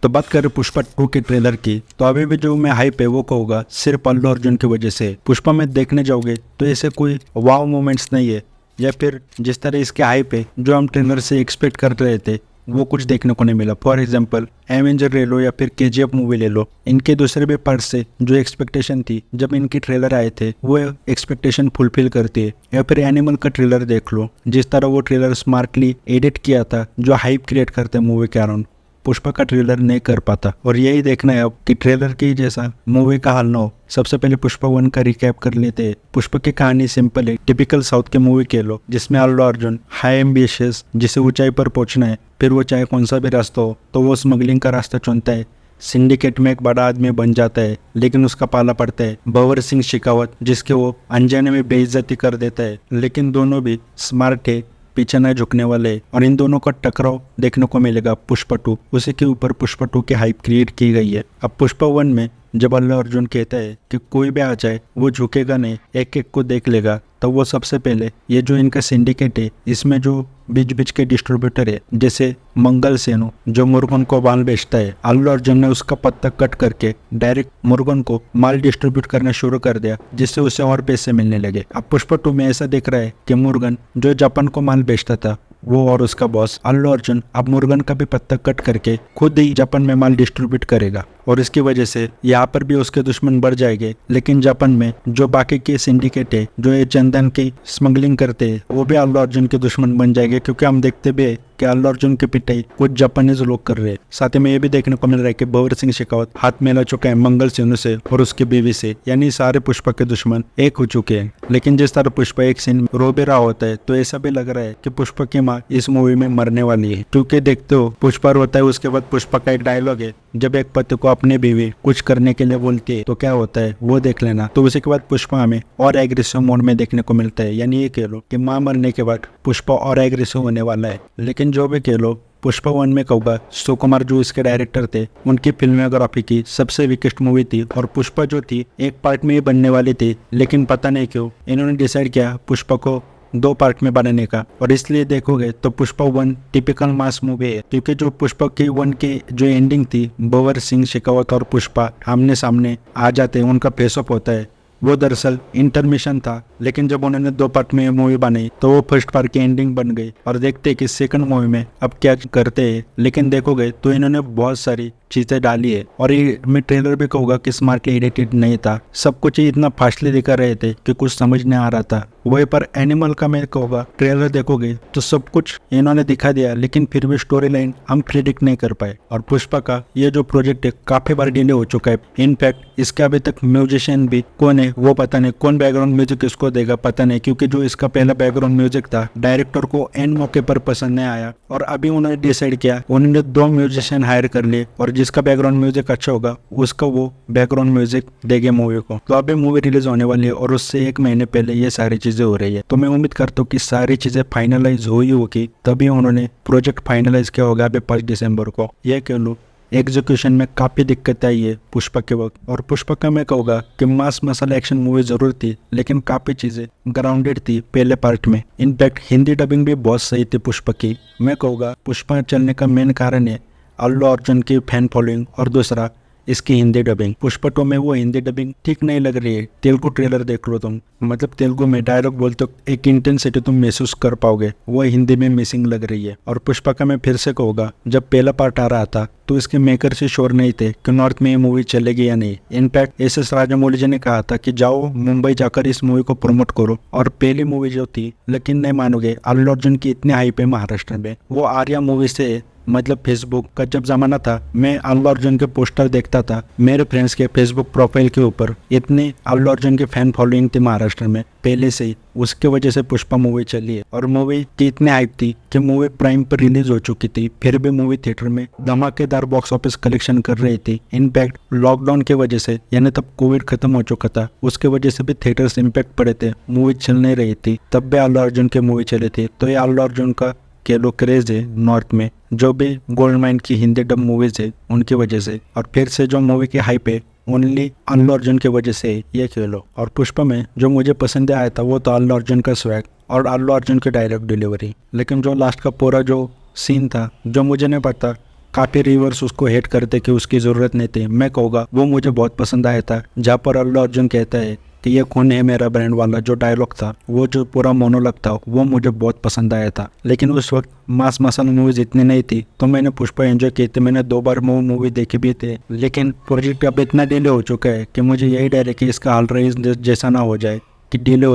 तो बात करें पुष्पा 2 के ट्रेलर की, तो अभी भी जो मैं हाइप है वो कहूँगा सिर्फ अल्लू अर्जुन की वजह से। पुष्पा में देखने जाओगे तो ऐसे कोई वाव मोमेंट्स नहीं है, या फिर जिस तरह इसके हाइप है जो हम ट्रेलर से एक्सपेक्ट कर रहे थे वो कुछ देखने को नहीं मिला। फॉर एग्जाम्पल एवेंजर ले लो या फिर केजीएफ मूवी ले लो, इनके दूसरे भी पार्ट से जो एक्सपेक्टेशन थी जब इनकी ट्रेलर आए थे वो एक्सपेक्टेशन फुलफिल करती है। या फिर एनिमल का ट्रेलर देख लो, जिस तरह वो ट्रेलर स्मार्टली एडिट किया था जो हाइप क्रिएट करते हैं मूवी के अराउंड, पुष्पा का ट्रेलर नहीं कर पाता। और यही देखना है अब कि ट्रेलर की जैसा मूवी का हाल ना हो। सबसे पहले पुष्पा 1 का रिकैप कर लेते हैं। पुष्पा की कहानी सिंपल है, टिपिकल साउथ के मूवी के लो, जिसमें अल्लू अर्जुन हाई एम्बिशियस, जिसे ऊंचाई पर पहुंचना है, फिर वो चाहे कौन सा भी रास्ता हो तो वो स्मगलिंग का रास्ता चुनता है। सिंडिकेट में एक बड़ा आदमी बन जाता है, लेकिन उसका पाला पड़ता है भंवर सिंह शेखावत, जिसके वो अनजाने में बेइज्जती कर देता है। लेकिन दोनों भी स्मार्ट है, पीछे न झुकने वाले, और इन दोनों का टकराव देखने को मिलेगा पुष्पा 2। उसी के ऊपर पुष्पा 2 की हाइप क्रिएट की गई है। अब पुष्पा 1 में जब अल्लू अर्जुन कहता है कि कोई भी आ जाए वो झुकेगा नहीं, एक एक को देख लेगा, तो वो सबसे पहले ये जो इनका सिंडिकेट है इसमें जो बीच बीच के डिस्ट्रीब्यूटर है, जैसे मंगल सेनो जो मुर्गन को माल बेचता है, अल्लू अर्जुन ने उसका पत्ता कट करके डायरेक्ट मुर्गन को माल डिस्ट्रीब्यूट करना शुरू कर दिया, जिससे उसे और पैसे मिलने लगे। अब पुष्पा 2 में ऐसा दिख रहा है कि मुर्गन जो जापान को माल बेचता था वो और उसका बॉस अल्लू अर्जुन अब मुर्गन का भी पत्ता कट करके खुद ही जापान में माल डिस्ट्रीब्यूट करेगा, और इसकी वजह से यहाँ पर भी उसके दुश्मन बढ़ जाएंगे। लेकिन जापान में जो बाकी के सिंडिकेट है जो ये चंदन की स्मगलिंग करते हैं वो भी अल्लू अर्जुन के दुश्मन बन जाएंगे, क्योंकि हम देखते भी है कि अल्लू अर्जुन की पिटाई कुछ जापानीज लोग कर रहे हैं। साथ ही में ये भी देखने को मिल रहा है कि भंवर सिंह शेखावत हाथ मिला चुका है मंगल सेनु से और उसकी बीवी से, यानी सारे पुष्पा के दुश्मन एक हो चुके हैं। लेकिन जिस तरह पुष्पा एक सीन रो भी रहा होता है तो ऐसा भी लग रहा है कि पुष्पा की माँ इस मूवी में मरने वाली है, क्योंकि देखते हो पुष्पा रोता है, उसके बाद पुष्पा का एक डायलॉग है, जब एक पति को अपनी बीवी कुछ करने के लिए बोलती है तो क्या होता है वो देख लेना। तो उसी के बाद पुष्पा हमें और एग्रेसिव मोड में देखने को मिलता है, यानी ये कह लो कि माँ मरने के बाद पुष्पा और एग्रेसिव होने वाला है। लेकिन जो भी कह लो, पुष्पा 1 में कहूँगा सुकुमार जो इसके डायरेक्टर थे उनकी फिल्मोग्राफी की सबसे वीकेस्ट मूवी थी, और पुष्पा जो थी एक पार्ट में ही बनने वाली थी, लेकिन पता नहीं क्यों इन्होंने डिसाइड किया पुष्पा को 2 पार्ट में बनाने का। और इसलिए देखोगे तो पुष्पा 1 टिपिकल मास मूवी है, क्योंकि जो पुष्पा की 1 की जो एंडिंग थी भंवर सिंह शेखावत और पुष्पा आमने सामने आ जाते हैं, उनका फेस ऑफ होता है, वो दरअसल इंटरमिशन था। लेकिन जब उन्होंने 2 पार्ट में मूवी बनाई तो वो फर्स्ट पार्ट की एंडिंग बन गई, और देखते कि सेकंड मूवी में अब क्या करते हैं। लेकिन देखोगे तो इन्होंने बहुत सारी चीजें डाली है, और ये मैं ट्रेलर भी कहूँगा कि स्मार्टली एडिटेड नहीं था, सब कुछ ही इतना फास्टली दिखा रहे थे कि कुछ समझ नहीं आ रहा था। वही पर एनिमल का मैं कहूँगा ट्रेलर देखोगे तो सब कुछ इन्होंने दिखा दिया, लेकिन फिर भी स्टोरी लाइन हम प्रेडिक्ट नहीं कर पाए। और पुष्पा का ये जो प्रोजेक्ट है काफी बार डिले हो चुका है। इनफैक्ट इसका अभी तक म्यूजिशियन भी कौन है वो पता नहीं, कौन बैकग्राउंड म्यूजिक इसको देगा पता नहीं, क्योंकि जो इसका पहला बैकग्राउंड म्यूजिक था डायरेक्टर को एंड मौके पर पसंद नहीं आया, और अभी उन्होंने डिसाइड किया, उन्होंने 2 म्यूजिशियन हायर कर लिए, और जिसका बैकग्राउंड म्यूजिक अच्छा होगा उसका वो बैकग्राउंड म्यूजिक देंगे मूवी को। तो अभी मूवी रिलीज होने वाली है और उससे 1 महीने पहले ये सारी चीजें हो रही है। तो मैं उम्मीद करता हूँ कि सारी चीजें फाइनलाइज हुई होगी, तभी उन्होंने प्रोजेक्ट फाइनलाइज किया होगा अभी 5 दिसंबर को। यह कह लो एग्जीक्यूशन में काफी दिक्कत आई है पुष्पा के वक्त। और पुष्पा का मैं कहूँगा कि मास मसाला एक्शन मूवी जरूर थी, लेकिन काफी चीजें ग्राउंडेड थी पहले पार्ट में। इनफैक्ट हिंदी डबिंग भी बहुत सही थी पुष्पा की। मैं कहूँगा पुष्पा चलने का मेन कारण है अल्लू अर्जुन की फैन फॉलोइंग, और दूसरा इसकी हिंदी डबिंग। पुष्पा 2 में वो हिंदी डबिंग ठीक नहीं लग रही है। तेलुगु ट्रेलर देख लो तुम, मतलब तेलुगु में डायलॉग बोलते एक इंटेंसिटी तुम महसूस कर पाओगे, वो हिंदी में मिसिंग लग रही है। और पुष्पा का मैं फिर से कहूँगा, जब पहला पार्ट आ रहा था तो इसके मेकर से श्योर नहीं थे कि नॉर्थ में ये मूवी चलेगी या नहीं। इनफैक्ट एस राजामौली जी ने कहा था कि जाओ मुंबई जाकर इस मूवी को प्रमोट करो, और पहली मूवी जो थी, लेकिन नहीं मानोगे अल्लू अर्जुन की इतनी हाइप है महाराष्ट्र में। वो आर्या मूवी से, मतलब फेसबुक का जब जमाना था, मैं अल्लू अर्जुन के पोस्टर देखता था मेरे फ्रेंड्स के फेसबुक प्रोफाइल के ऊपर, इतनी अल्लू अर्जुन की फैन फॉलोइंग थी महाराष्ट्र में पहले से ही। उसके वजह से पुष्पा मूवी चली है, और मूवी की इतनी हाइप थी कि मूवी प्राइम पर रिलीज हो चुकी थी, फिर भी मूवी थिएटर में धमाकेदार बॉक्स ऑफिस कलेक्शन कर रही थी। इनफैक्ट लॉकडाउन की वजह से, यानी तब कोविड खत्म हो चुका था, उसके वजह से भी थिएटर्स इम्पैक्ट पड़े थे, मूवी चल नहीं रही थी, तब भी अल्लू अर्जुन की मूवी चली थी। तो ये अल्लू अर्जुन का के लो क्रेज है नॉर्थ में, जो भी गोल्ड माइन की हिंदी डब मूवीज है उनकी वजह से। और फिर से जो मूवी की हाइप है ओनली अल्लू अर्जुन की वजह से ये खेलो। और पुष्पा में जो मुझे पसंद आया था वो तो अल्लू अर्जुन का स्वैग और अल्लू अर्जुन की डायरेक्ट डिलीवरी। लेकिन जो लास्ट का पूरा जो सीन था, जो मुझे नहीं पता काफी रिव्यूअर्स उसको हेट करते कि उसकी जरूरत नहीं थी, मैं कहूँगा वो मुझे बहुत पसंद आया था। जहाँ पर अल्लू अर्जुन कहता है कि ये खून है मेरा ब्रांड वाला जो डायलॉग था, वो जो पूरा मोनोलॉग था, वो मुझे बहुत पसंद आया था। लेकिन उस वक्त मास मसाला मूवीज इतनी नहीं थी, तो मैंने पुष्पा एंजॉय की थी। मैंने 2 बार मूवी देखी भी थी, लेकिन प्रोजेक्ट अब इतना डिले हो चुका है कि मुझे यही डर है कि इसका हाल रईस जैसा ना हो जाए, कि डिले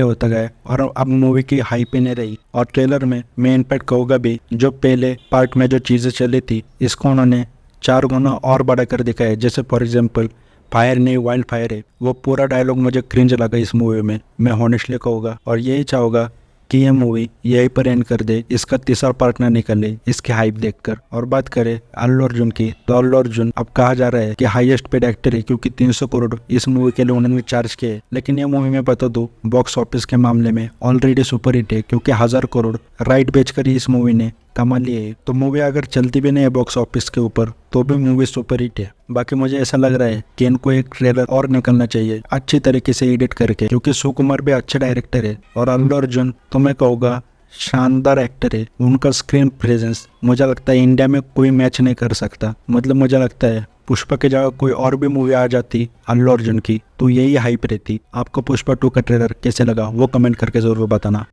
होता गया और अब मूवी की हाइप ही नहीं रही। और ट्रेलर में मैं इनफैक्ट कहूँगा भी, जो पहले पार्ट में जो चीज़ें चली थी, इसको उन्होंने 4 गुना और बड़ा कर दिखाया। जैसे फॉर एग्जाम्पल फायर नहीं वाइल्ड फायर है, वो पूरा डायलॉग मुझे क्रिंज लगा इस मूवी में, मैं हॉनेस्टली कहूँगा। और यही चाहूँगा कि ये मूवी यहीं पर एंड कर दे, इसका तीसरा पार्ट ना निकले इसके हाइप देखकर। और बात करें अल्लू अर्जुन की, तो अल्लू अर्जुन अब कहा जा रहा है कि हाईएस्ट पेड एक्टर है, क्योंकि 300 करोड़ इस मूवी के लिए उन्होंने चार्ज किए। लेकिन ये मूवी मैं बता दूं, बॉक्स ऑफिस के मामले में ऑलरेडी सुपर हिट है, क्योंकि 1000 करोड़ राइट बेचकर इस मूवी ने कमा लिए है। तो मूवी अगर चलती भी नहीं है बॉक्स ऑफिस के ऊपर, तो भी मूवी सुपर हिट है। बाकी मुझे ऐसा लग रहा है कि इनको एक ट्रेलर और निकलना चाहिए अच्छी तरीके से एडिट करके, क्योंकि सुकुमार भी अच्छे डायरेक्टर है और अल्लू अर्जुन तो मैं कहूँगा शानदार एक्टर है। उनका स्क्रीन प्रेजेंस मुझे लगता है इंडिया में कोई मैच नहीं कर सकता। मतलब मुझे लगता है पुष्पा की जगह कोई और भी मूवी आ जाती अल्लू अर्जुन की, तो यही हाइप रहती। आपको पुष्पा 2 का ट्रेलर कैसे लगा वो कमेंट करके जरूर बताना।